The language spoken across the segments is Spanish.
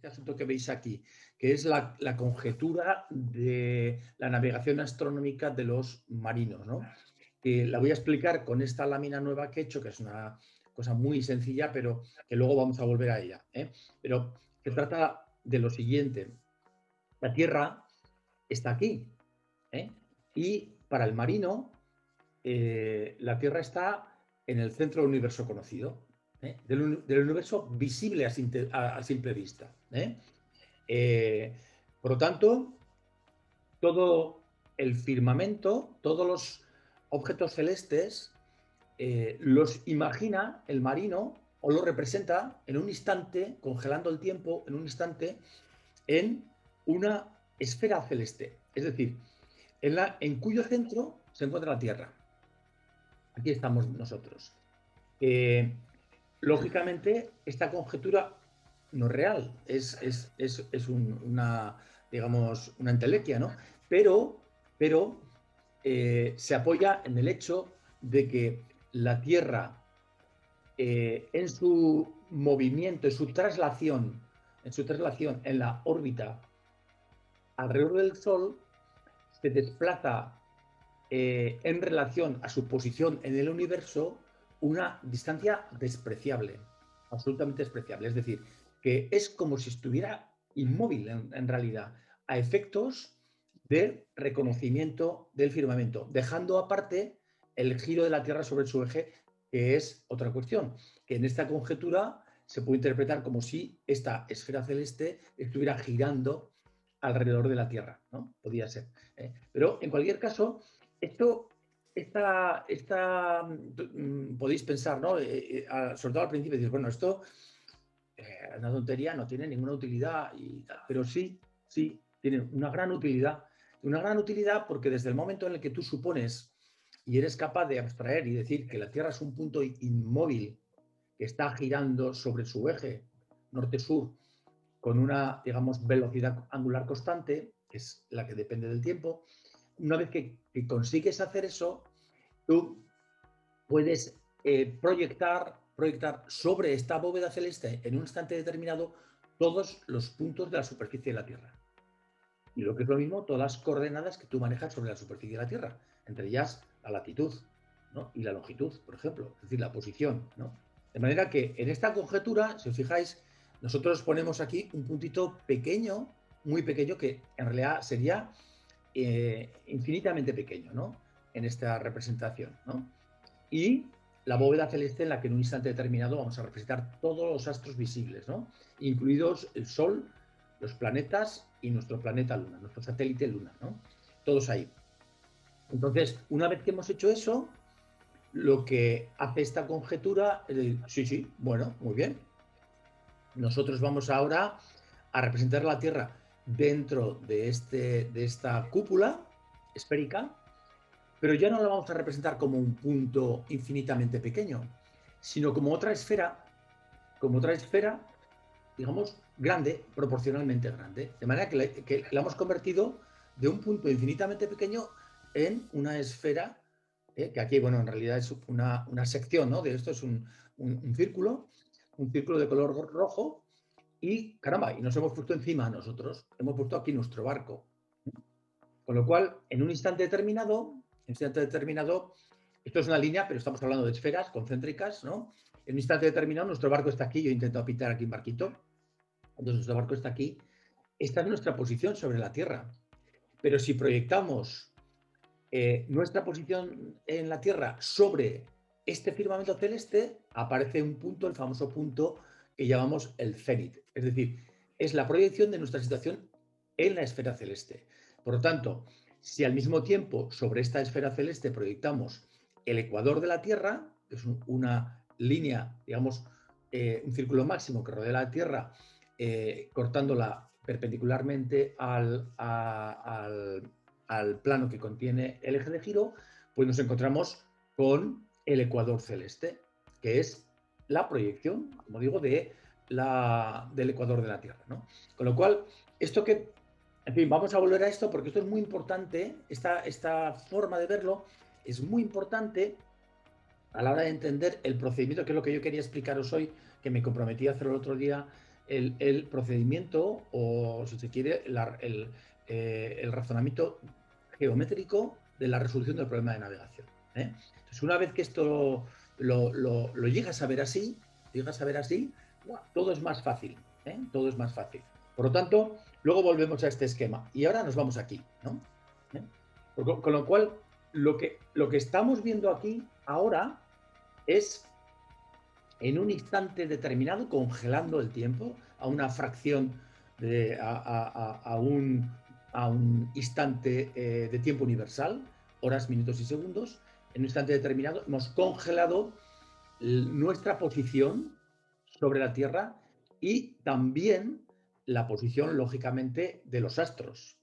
este asunto que veis aquí, que es la conjetura de la navegación astronómica de los marinos, ¿no? Que la voy a explicar con esta lámina nueva que he hecho, que es una cosa muy sencilla, pero que luego vamos a volver a ella, ¿eh? Pero se trata de lo siguiente. La Tierra está aquí, ¿eh? Y para el marino, la Tierra está en el centro del universo conocido, ¿eh? Del universo visible a simple vista, ¿eh? Por lo tanto, todo el firmamento, todos los objetos celestes, los imagina el marino o los representa en un instante, congelando el tiempo, en un instante, en una esfera celeste. Es decir, en cuyo centro se encuentra la Tierra. Aquí estamos nosotros. Lógicamente, esta conjetura no es real, una, digamos, una entelequia, ¿no? Pero se apoya en el hecho de que la Tierra, en su movimiento, en su traslación en la órbita alrededor del Sol, se desplaza en relación a su posición en el universo una distancia despreciable, absolutamente despreciable. Es decir, que es como si estuviera inmóvil en realidad, a efectos de reconocimiento del firmamento, dejando aparte el giro de la Tierra sobre su eje, que es otra cuestión, que en esta conjetura se puede interpretar como si esta esfera celeste estuviera girando alrededor de la Tierra, ¿no? Podría ser. Pero en cualquier caso, esto, podéis pensar, ¿no? Sobre todo al principio, decir, bueno, esto es una tontería, no tiene ninguna utilidad, pero sí, sí, tiene una gran utilidad porque desde el momento en el que tú supones y eres capaz de abstraer y decir que la Tierra es un punto inmóvil que está girando sobre su eje norte-sur con una, digamos, velocidad angular constante, que es la que depende del tiempo, una vez que consigues hacer eso, tú puedes proyectar sobre esta bóveda celeste en un instante determinado todos los puntos de la superficie de la Tierra. Y lo que es lo mismo, todas las coordenadas que tú manejas sobre la superficie de la Tierra, entre ellas la latitud, ¿no? Y la longitud, por ejemplo, es decir, la posición, ¿no? De manera que en esta conjetura, si os fijáis, nosotros ponemos aquí un puntito pequeño, muy pequeño, que en realidad sería infinitamente pequeño, ¿no? En esta representación, ¿no? Y la bóveda celeste en la que en un instante determinado vamos a representar todos los astros visibles, ¿no? Incluidos el Sol, los planetas y nuestro planeta Luna, nuestro satélite Luna, ¿no? Todos ahí. Entonces, una vez que hemos hecho eso, lo que hace esta conjetura es decir, sí, bueno, muy bien. Nosotros vamos ahora a representar la Tierra dentro de esta cúpula esférica, pero ya no la vamos a representar como un punto infinitamente pequeño, sino como otra esfera, digamos, grande, proporcionalmente grande. De manera que la hemos convertido de un punto infinitamente pequeño en una esfera, que aquí, bueno, en realidad es una sección, ¿no? De esto es un círculo de color rojo, y caramba, y nos hemos puesto encima nosotros, hemos puesto aquí nuestro barco. Con lo cual, en un instante determinado, esto es una línea, pero estamos hablando de esferas concéntricas, ¿no? En un instante determinado, nuestro barco está aquí, yo intento pintar aquí un barquito, entonces nuestro barco está aquí, esta es nuestra posición sobre la Tierra. Pero si proyectamos nuestra posición en la Tierra sobre este firmamento celeste, aparece un punto, el famoso punto que llamamos el cenit. Es decir, es la proyección de nuestra situación en la esfera celeste. Por lo tanto, si al mismo tiempo sobre esta esfera celeste proyectamos el ecuador de la Tierra, que es una línea, digamos, un círculo máximo que rodea la Tierra, cortándola perpendicularmente al plano que contiene el eje de giro, pues nos encontramos con el ecuador celeste, que es la proyección, como digo, del ecuador de la Tierra, ¿no? Con lo cual, esto que, en fin, vamos a volver a esto porque esto es muy importante, esta forma de verlo es muy importante a la hora de entender el procedimiento, que es lo que yo quería explicaros hoy, que me comprometí a hacerlo el otro día, el procedimiento o, si se quiere, el razonamiento geométrico de la resolución del problema de navegación. Entonces, una vez que esto lo llegas a ver así, todo es más fácil. Todo es más fácil. Por lo tanto, luego volvemos a este esquema. Y ahora nos vamos aquí, ¿no? Con lo cual, lo que estamos viendo aquí ahora es en un instante determinado, congelando el tiempo a una fracción a un instante de tiempo universal, horas, minutos y segundos. En un instante determinado hemos congelado nuestra posición sobre la Tierra y también la posición, lógicamente, de los astros.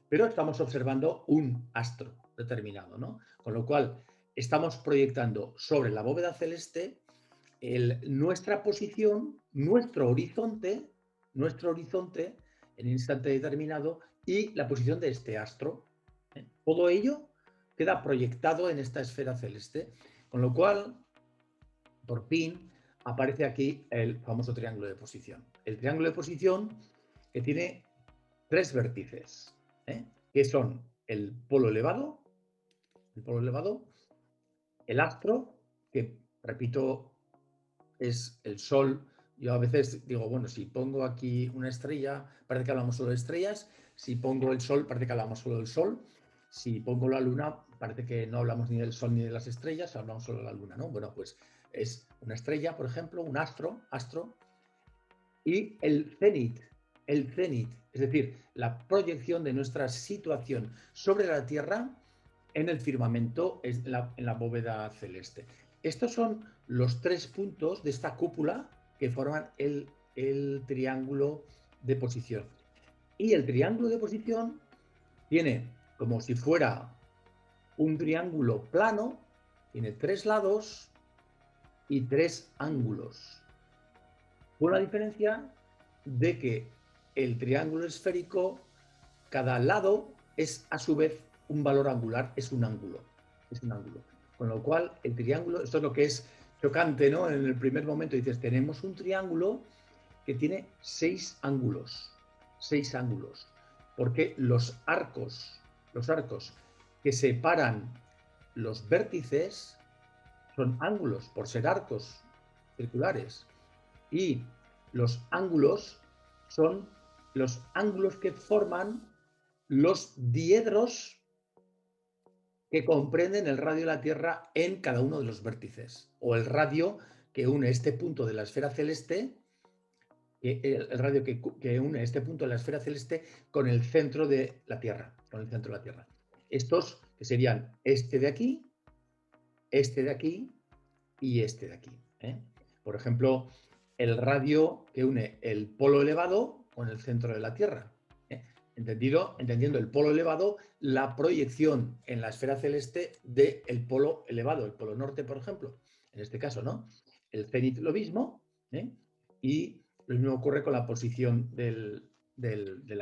Pero estamos observando un astro determinado, ¿no? Con lo cual, estamos proyectando sobre la bóveda celeste nuestra posición, nuestro horizonte en un instante determinado y la posición de este astro. Todo ello queda proyectado en esta esfera celeste, con lo cual, por fin, aparece aquí el famoso triángulo de posición. El triángulo de posición que tiene tres vértices, que son el polo elevado, el astro, que, repito, es el Sol. Yo a veces digo, bueno, si pongo aquí una estrella, parece que hablamos solo de estrellas. Si pongo el Sol, parece que hablamos solo del Sol. Si pongo la Luna, parece que no hablamos ni del Sol ni de las estrellas, hablamos solo de la Luna, ¿no? Bueno, pues es una estrella, por ejemplo, un astro, y el cenit, es decir, la proyección de nuestra situación sobre la Tierra en el firmamento, en la bóveda celeste. Estos son los tres puntos de esta cúpula que forman el triángulo de posición. Y el triángulo de posición tiene, como si fuera un triángulo plano, tiene tres lados y tres ángulos. Con la diferencia de que el triángulo esférico, cada lado es a su vez un valor angular, es un ángulo. Con lo cual, el triángulo, esto es lo que es chocante, ¿no? En el primer momento dices, tenemos un triángulo que tiene seis ángulos, porque los arcos que separan los vértices son ángulos, por ser arcos circulares, y los ángulos son los ángulos que forman los diedros que comprenden el radio de la Tierra en cada uno de los vértices, o el radio que une este punto de la esfera celeste, el radio que une este punto de la esfera celeste con el centro de la Tierra, Estos que serían este de aquí y este de aquí. Por ejemplo, el radio que une el polo elevado con el centro de la Tierra. Entendiendo el polo elevado, la proyección en la esfera celeste del polo elevado, el polo norte, por ejemplo, en este caso, ¿no? El cenit lo mismo, y lo mismo ocurre con la posición del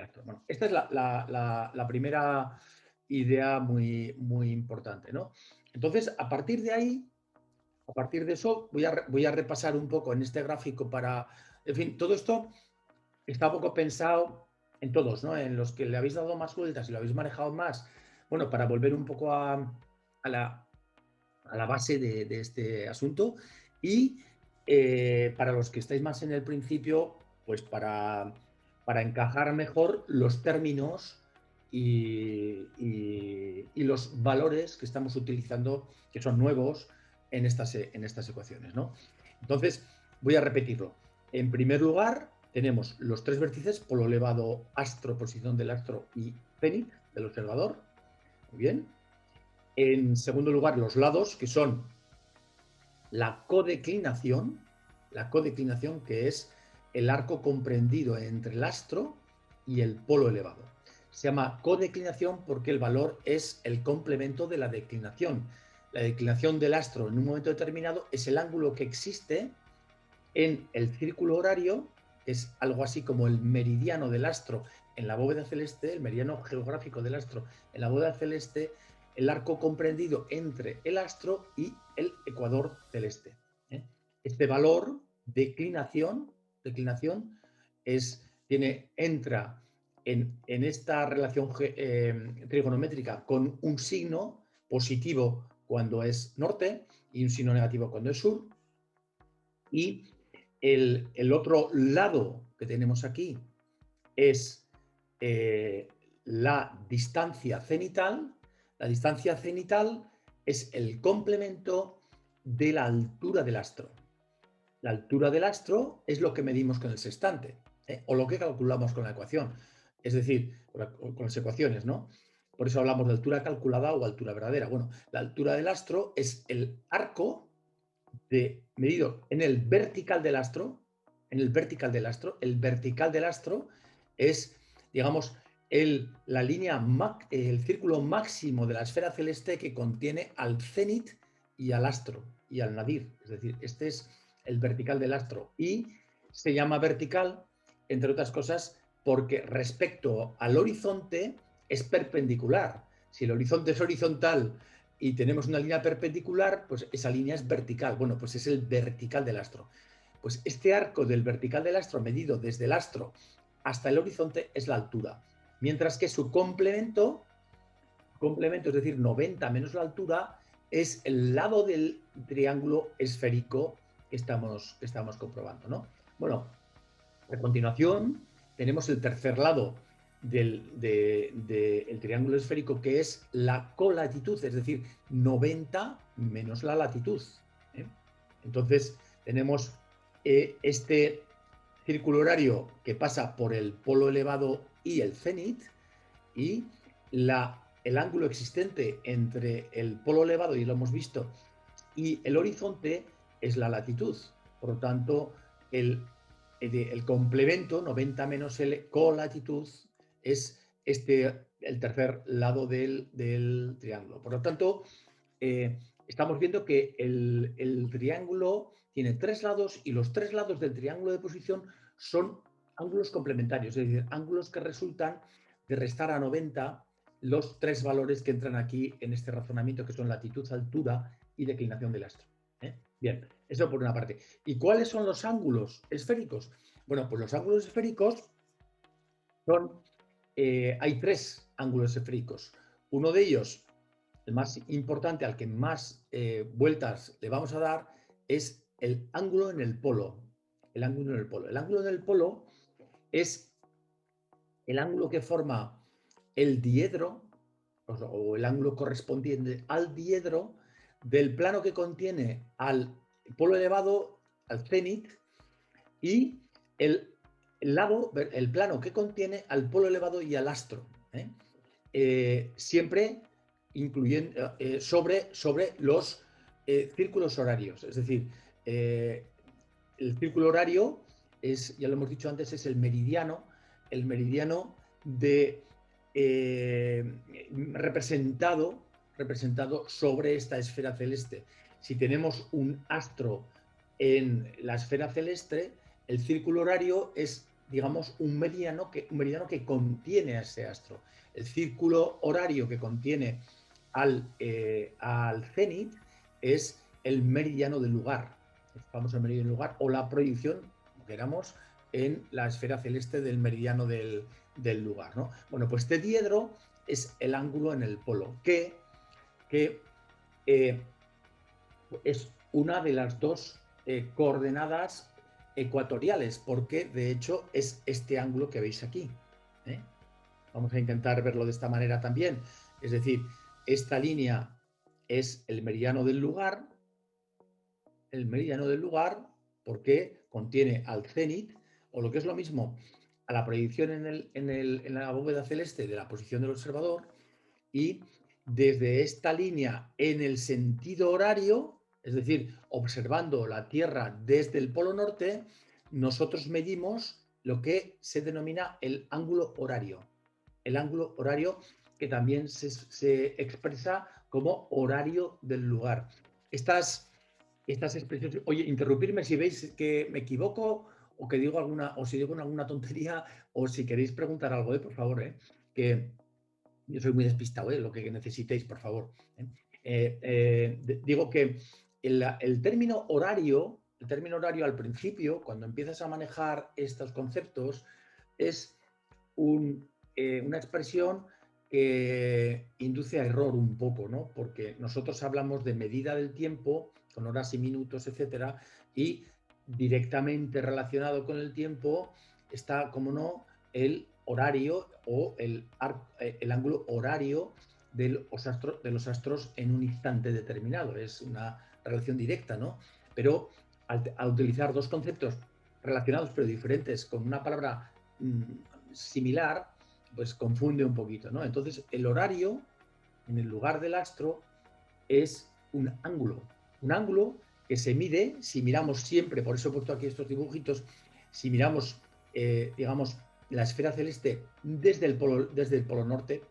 astro. Bueno, esta es la primera idea muy, muy importante, ¿no? Entonces, a partir de eso, voy a repasar un poco en este gráfico para... En fin, todo esto está un poco pensado en todos, ¿no? En los que le habéis dado más vueltas y lo habéis manejado más, bueno, para volver un poco a la base de este asunto, y para los que estáis más en el principio, pues para encajar mejor los términos y los valores que estamos utilizando, que son nuevos en estas ecuaciones, ¿no? Entonces, voy a repetirlo. En primer lugar, tenemos los tres vértices, polo elevado, astro, posición del astro, y cenit del observador. Muy bien. En segundo lugar, los lados, que son la codeclinación, que es el arco comprendido entre el astro y el polo elevado. Se llama codeclinación porque el valor es el complemento de la declinación. La declinación del astro en un momento determinado es el ángulo que existe en el círculo horario, que es algo así como el meridiano del astro en la bóveda celeste, el meridiano geográfico del astro en la bóveda celeste, el arco comprendido entre el astro y el ecuador celeste. Este valor, declinación, entra en esta relación trigonométrica con un signo positivo cuando es norte y un signo negativo cuando es sur. Y el otro lado que tenemos aquí es la distancia cenital. La distancia cenital es el complemento de la altura del astro. La altura del astro es lo que medimos con el sextante, o lo que calculamos con la ecuación, es decir, con las ecuaciones, ¿no? Por eso hablamos de altura calculada o altura verdadera. Bueno, la altura del astro es el arco medido en el vertical del astro, en el vertical del astro. El vertical del astro es, digamos, la línea, el círculo máximo de la esfera celeste que contiene al cenit y al astro y al nadir. Es decir, este es el vertical del astro y se llama vertical, entre otras cosas, porque respecto al horizonte es perpendicular. Si el horizonte es horizontal y tenemos una línea perpendicular, pues esa línea es vertical. Bueno, pues es el vertical del astro. Pues este arco del vertical del astro medido desde el astro hasta el horizonte es la altura, mientras que su complemento, es decir, 90 menos la altura, es el lado del triángulo esférico que estamos comprobando, ¿no? Bueno, a continuación tenemos el tercer lado del triángulo esférico, que es la colatitud, es decir, 90 menos la latitud. Entonces tenemos este círculo horario que pasa por el polo elevado y el cenit, y el ángulo existente entre el polo elevado, y lo hemos visto, y el horizonte es la latitud. Por lo tanto, el complemento 90 menos el colatitud es el tercer lado del triángulo. Por lo tanto, estamos viendo que el triángulo tiene tres lados y los tres lados del triángulo de posición son ángulos complementarios, es decir, ángulos que resultan de restar a 90 los tres valores que entran aquí en este razonamiento, que son latitud, altura y declinación del astro. Bien, eso por una parte. ¿Y cuáles son los ángulos esféricos? Bueno, pues los ángulos esféricos son, hay tres ángulos esféricos. Uno de ellos, el más importante, al que más vueltas le vamos a dar, es el ángulo en el polo. El ángulo en el polo. El ángulo en el polo es el ángulo que forma el diedro, o el ángulo correspondiente al diedro del plano que contiene al polo elevado, al cenit, y el plano que contiene al polo elevado y al astro. Siempre incluyendo sobre los círculos horarios. Es decir, el círculo horario es, ya lo hemos dicho antes, es el meridiano de representado sobre esta esfera celeste. Si tenemos un astro en la esfera celeste, el círculo horario es, digamos, un meridiano que contiene a ese astro. El círculo horario que contiene al cenit es el meridiano del lugar, el famoso meridiano del lugar, o la proyección, como queramos, en la esfera celeste del meridiano del lugar, ¿no? Bueno, pues este diedro es el ángulo en el polo, que es una de las dos coordenadas ecuatoriales, porque de hecho es este ángulo que veis aquí. Vamos a intentar verlo de esta manera también. Es decir, esta línea es el meridiano del lugar, porque contiene al cenit, o lo que es lo mismo, a la proyección en la bóveda celeste de la posición del observador, y desde esta línea en el sentido horario, es decir, observando la Tierra desde el polo norte, nosotros medimos lo que se denomina el ángulo horario. El ángulo horario, que también se expresa como horario del lugar. Estas expresiones, oye, interrumpirme si veis que me equivoco o que digo o si digo alguna tontería, o si queréis preguntar algo, por favor, que yo soy muy despistado, lo que necesitéis, por favor. Digo que el término horario el término horario al principio, cuando empiezas a manejar estos conceptos, es una expresión que induce a error un poco, ¿no? Porque nosotros hablamos de medida del tiempo, con horas y minutos, etcétera, y directamente relacionado con el tiempo está, como no, el horario o el ángulo horario de los astros en un instante determinado. Es una relación directa, ¿no? Pero al utilizar dos conceptos relacionados pero diferentes con una palabra similar, pues confunde un poquito, ¿no? Entonces, el horario, en el lugar del astro, es un ángulo que se mide, si miramos siempre, por eso he puesto aquí estos dibujitos, si miramos, digamos, la esfera celeste desde el polo norte,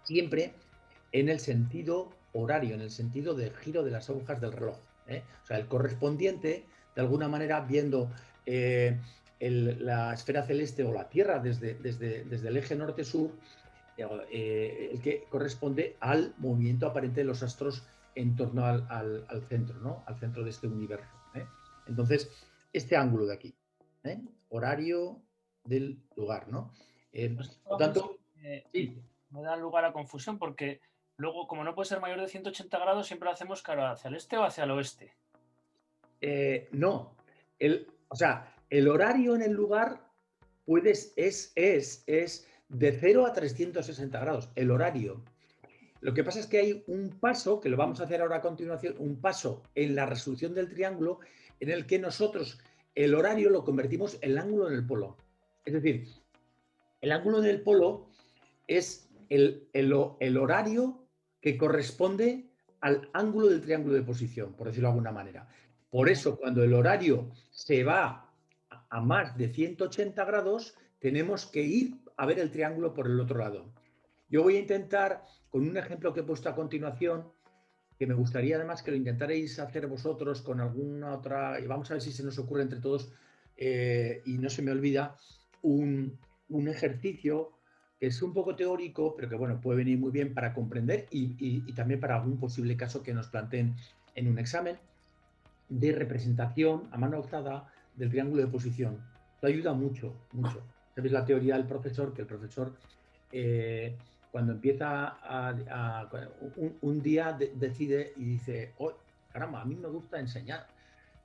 siempre en el sentido horario, en el sentido de giro de las agujas del reloj. O sea, el correspondiente, de alguna manera, viendo la esfera celeste o la Tierra desde el eje norte-sur, el que corresponde al movimiento aparente de los astros en torno al centro, ¿no? Al centro de este universo. Entonces, este ángulo de aquí, horario del lugar, ¿no? Pues Por tanto, sí. me da lugar a confusión porque luego, como no puede ser mayor de 180 grados, siempre lo hacemos, claro, hacia el este o hacia el oeste. No, o sea, el horario en el lugar es de 0 a 360 grados, el horario. Lo que pasa es que hay un paso, que lo vamos a hacer ahora a continuación, un paso en la resolución del triángulo en el que nosotros el horario lo convertimos en el ángulo en el polo. Es decir, el ángulo en el polo es el horario que corresponde al ángulo del triángulo de posición, por decirlo de alguna manera. Por eso, cuando el horario se va a más de 180 grados, tenemos que ir a ver el triángulo por el otro lado. Yo voy a intentar, con un ejemplo que he puesto a continuación, que me gustaría además que lo intentaréis hacer vosotros con alguna otra, y vamos a ver si se nos ocurre entre todos, y no se me olvida, un ejercicio que es un poco teórico, pero que bueno, puede venir muy bien para comprender y también para algún posible caso que nos planteen en un examen de representación a mano alzada del triángulo de posición. Esto ayuda mucho, mucho. ¿Sabéis la teoría del profesor? Que el profesor, cuando empieza un día decide y dice, oh, caramba, a mí me gusta enseñar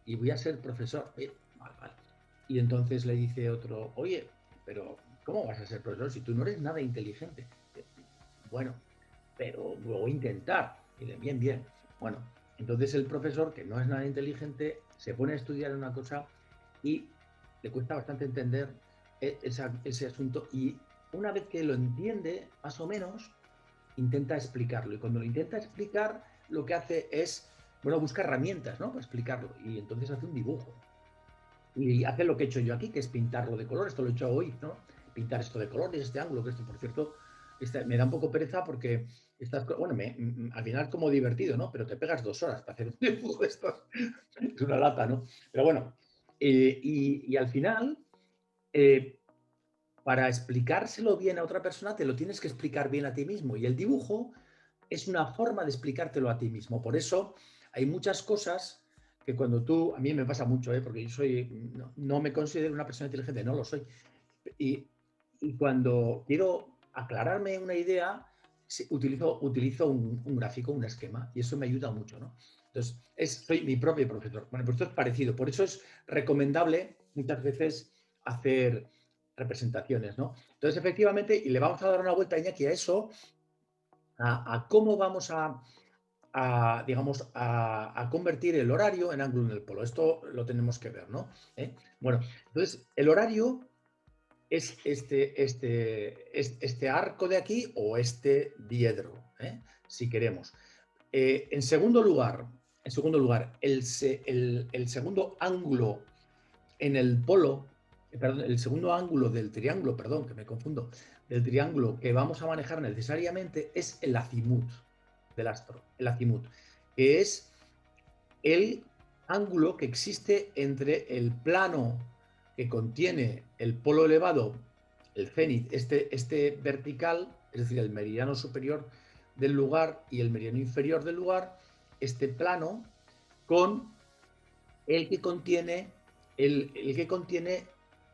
y voy a ser profesor. Vale, vale. Y entonces le dice otro, oye, pero ¿cómo vas a ser profesor si tú no eres nada inteligente? Bueno, pero lo voy a intentar. Y dice, bien, bien. Bueno, entonces el profesor, que no es nada inteligente, se pone a estudiar una cosa y le cuesta bastante entender ese asunto y una vez que lo entiende, más o menos, intenta explicarlo. Y cuando lo intenta explicar, lo que hace es, bueno, busca herramientas, ¿no? Para explicarlo. Y entonces hace un dibujo. Y hace lo que he hecho yo aquí, que es pintarlo de color. Esto lo he hecho hoy, ¿no? Pintar esto de colores, este ángulo, que esto, por cierto, me da un poco pereza porque bueno, al final como divertido, ¿no? Pero te pegas 2 horas para hacer un dibujo de estos. Es una lata, ¿no? Pero bueno, y al final, para explicárselo bien a otra persona, te lo tienes que explicar bien a ti mismo. Y el dibujo es una forma de explicártelo a ti mismo. Por eso hay muchas cosas que cuando tú, a mí me pasa mucho, porque yo no me considero una persona inteligente, no lo soy. Y, y cuando quiero aclararme una idea, utilizo un gráfico, un esquema, y eso me ayuda mucho, ¿no? Entonces, soy mi propio profesor. Bueno, pues esto es parecido. Por eso es recomendable muchas veces hacer representaciones, ¿no? Entonces, efectivamente, y le vamos a dar una vuelta, Iñaki, a eso, a cómo vamos digamos, a convertir el horario en ángulo en el polo. Esto lo tenemos que ver, ¿no? Bueno, entonces, el horario es este arco de aquí o este diedro, si queremos. En segundo lugar, el segundo ángulo en el polo, perdón, el segundo ángulo del triángulo, perdón, que me confundo, del triángulo que vamos a manejar necesariamente es el azimut del astro, el azimut, que es el ángulo que existe entre el plano que contiene el polo elevado, el cenit, este vertical, es decir, el meridiano superior del lugar y el meridiano inferior del lugar, este plano con el que contiene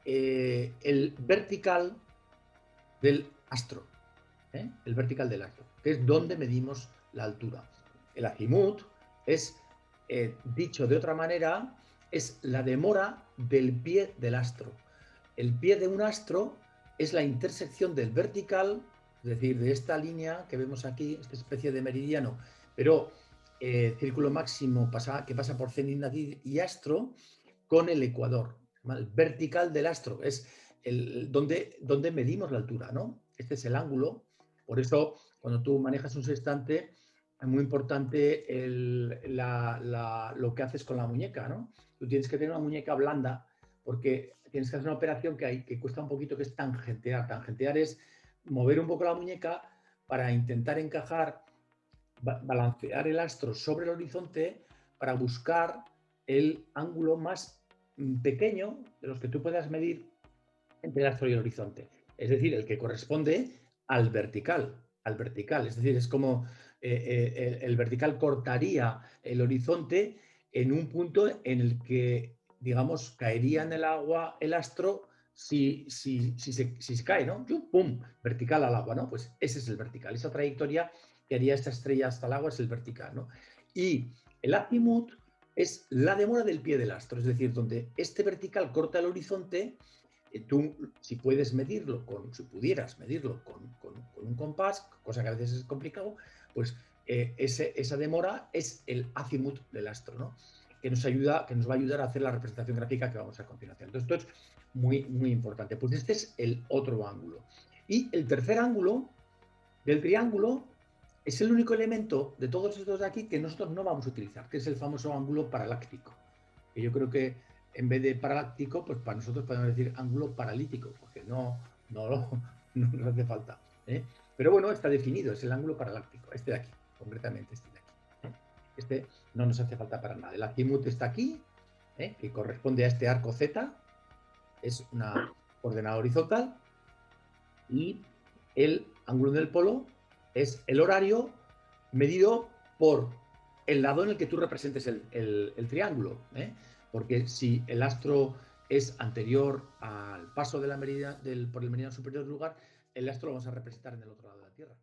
el vertical del astro, el vertical del astro, que es donde medimos la altura. El azimut es, dicho de otra manera, es la demora del pie del astro. El pie de un astro es la intersección del vertical, es decir, de esta línea que vemos aquí, esta especie de meridiano, pero círculo máximo que pasa por cenit, nadir y astro, con el ecuador. El vertical del astro es donde medimos la altura, ¿no? Este es el ángulo. Por eso, cuando tú manejas un sextante, es muy importante lo que haces con la muñeca, ¿no? Tú tienes que tener una muñeca blanda, porque tienes que hacer una operación que cuesta un poquito, que es tangentear. Tangentear es mover un poco la muñeca para intentar encajar, balancear el astro sobre el horizonte para buscar el ángulo más pequeño de los que tú puedas medir entre el astro y el horizonte. Es decir, el que corresponde al vertical. Es decir, es como el vertical cortaría el horizonte en un punto en el que, digamos, caería en el agua el astro si se cae, ¿no? ¡Pum! Vertical al agua, ¿no? Pues ese es el vertical. Esa trayectoria que haría esta estrella hasta el agua es el vertical, ¿no? Y el azimut es la demora del pie del astro, es decir, donde este vertical corta el horizonte. Tú, si puedes medirlo, si pudieras medirlo con un compás, cosa que a veces es complicado, pues esa demora es el azimut del astro, ¿no? Que nos va a ayudar a hacer la representación gráfica que vamos a continuación. Entonces, esto es muy, muy importante. Pues este es el otro ángulo. Y el tercer ángulo del triángulo es el único elemento de todos estos de aquí que nosotros no vamos a utilizar, que es el famoso ángulo paraláctico. Que yo creo que en vez de paraláctico, pues para nosotros podemos decir ángulo paralítico, porque no nos hace falta. Pero bueno, está definido, es el ángulo paraláctico, este de aquí, concretamente este de aquí. Este no nos hace falta para nada. El azimut está aquí, que corresponde a este arco Z, es una coordenada horizontal, y el ángulo del polo es el horario medido por el lado en el que tú representes el triángulo, porque si el astro es anterior al paso de la por el meridiano superior del lugar, el astro lo vamos a representar en el otro lado de la Tierra.